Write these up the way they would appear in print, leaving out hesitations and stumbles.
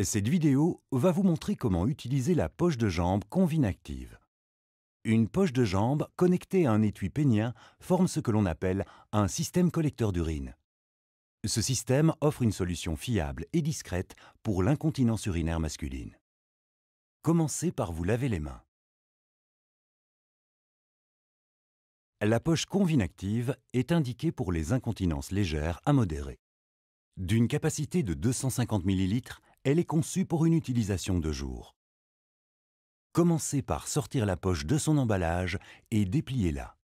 Cette vidéo va vous montrer comment utiliser la poche de jambe Convinactive. Une poche de jambe connectée à un étui pénien forme ce que l'on appelle un système collecteur d'urine. Ce système offre une solution fiable et discrète pour l'incontinence urinaire masculine. Commencez par vous laver les mains. La poche Convinactive est indiquée pour les incontinences légères à modérées. D'une capacité de 250 ml, elle est conçue pour une utilisation de jour. Commencez par sortir la poche de son emballage et dépliez-la.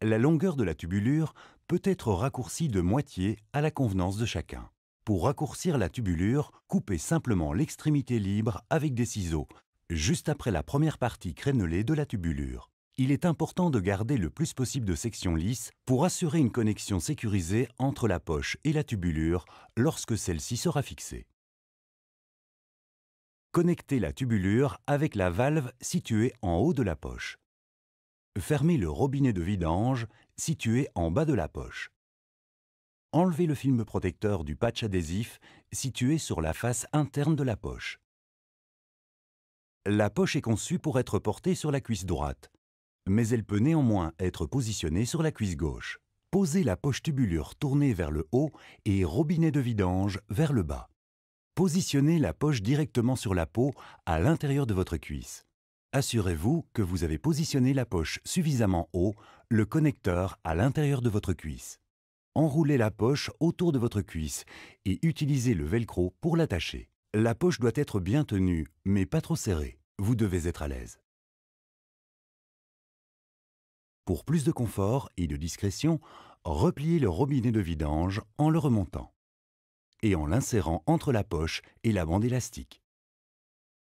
La longueur de la tubulure peut être raccourcie de moitié à la convenance de chacun. Pour raccourcir la tubulure, coupez simplement l'extrémité libre avec des ciseaux, juste après la première partie crénelée de la tubulure. Il est important de garder le plus possible de sections lisses pour assurer une connexion sécurisée entre la poche et la tubulure lorsque celle-ci sera fixée. Connectez la tubulure avec la valve située en haut de la poche. Fermez le robinet de vidange situé en bas de la poche. Enlevez le film protecteur du patch adhésif situé sur la face interne de la poche. La poche est conçue pour être portée sur la cuisse droite, mais elle peut néanmoins être positionnée sur la cuisse gauche. Posez la poche tubulure tournée vers le haut et robinet de vidange vers le bas. Positionnez la poche directement sur la peau à l'intérieur de votre cuisse. Assurez-vous que vous avez positionné la poche suffisamment haut, le connecteur à l'intérieur de votre cuisse. Enroulez la poche autour de votre cuisse et utilisez le velcro pour l'attacher. La poche doit être bien tenue, mais pas trop serrée. Vous devez être à l'aise. Pour plus de confort et de discrétion, repliez le robinet de vidange en le remontant et en l'insérant entre la poche et la bande élastique.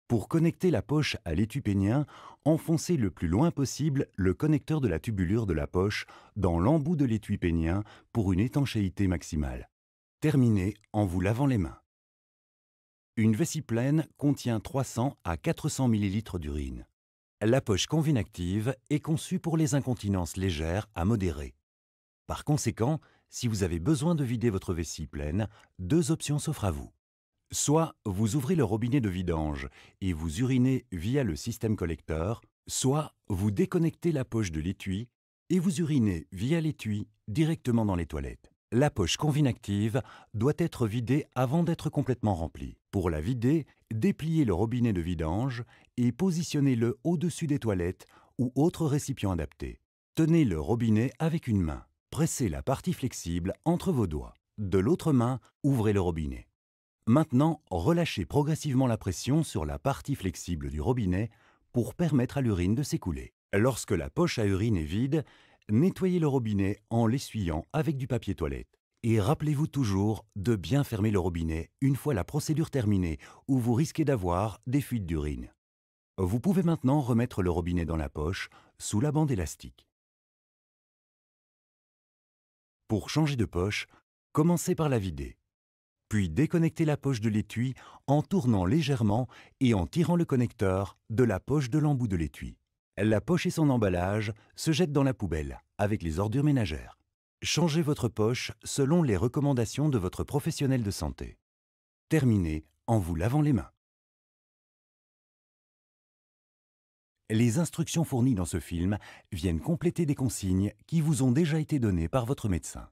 Pour connecter la poche à l'étui pénien, enfoncez le plus loin possible le connecteur de la tubulure de la poche dans l'embout de l'étui pénien pour une étanchéité maximale. Terminez en vous lavant les mains. Une vessie pleine contient 300 à 400 ml d'urine. La poche Convinactive est conçue pour les incontinences légères à modérées. Par conséquent, si vous avez besoin de vider votre vessie pleine, deux options s'offrent à vous. Soit vous ouvrez le robinet de vidange et vous urinez via le système collecteur, soit vous déconnectez la poche de l'étui et vous urinez via l'étui directement dans les toilettes. La poche Convinactive doit être vidée avant d'être complètement remplie. Pour la vider, dépliez le robinet de vidange et positionnez-le au-dessus des toilettes ou autres récipients adaptés. Tenez le robinet avec une main. Pressez la partie flexible entre vos doigts. De l'autre main, ouvrez le robinet. Maintenant, relâchez progressivement la pression sur la partie flexible du robinet pour permettre à l'urine de s'écouler. Lorsque la poche à urine est vide, nettoyez le robinet en l'essuyant avec du papier toilette. Et rappelez-vous toujours de bien fermer le robinet une fois la procédure terminée ou vous risquez d'avoir des fuites d'urine. Vous pouvez maintenant remettre le robinet dans la poche sous la bande élastique. Pour changer de poche, commencez par la vider. Puis déconnectez la poche de l'étui en tournant légèrement et en tirant le connecteur de la poche de l'embout de l'étui. La poche et son emballage se jettent dans la poubelle avec les ordures ménagères. Changez votre poche selon les recommandations de votre professionnel de santé. Terminez en vous lavant les mains. Les instructions fournies dans ce film viennent compléter des consignes qui vous ont déjà été données par votre médecin.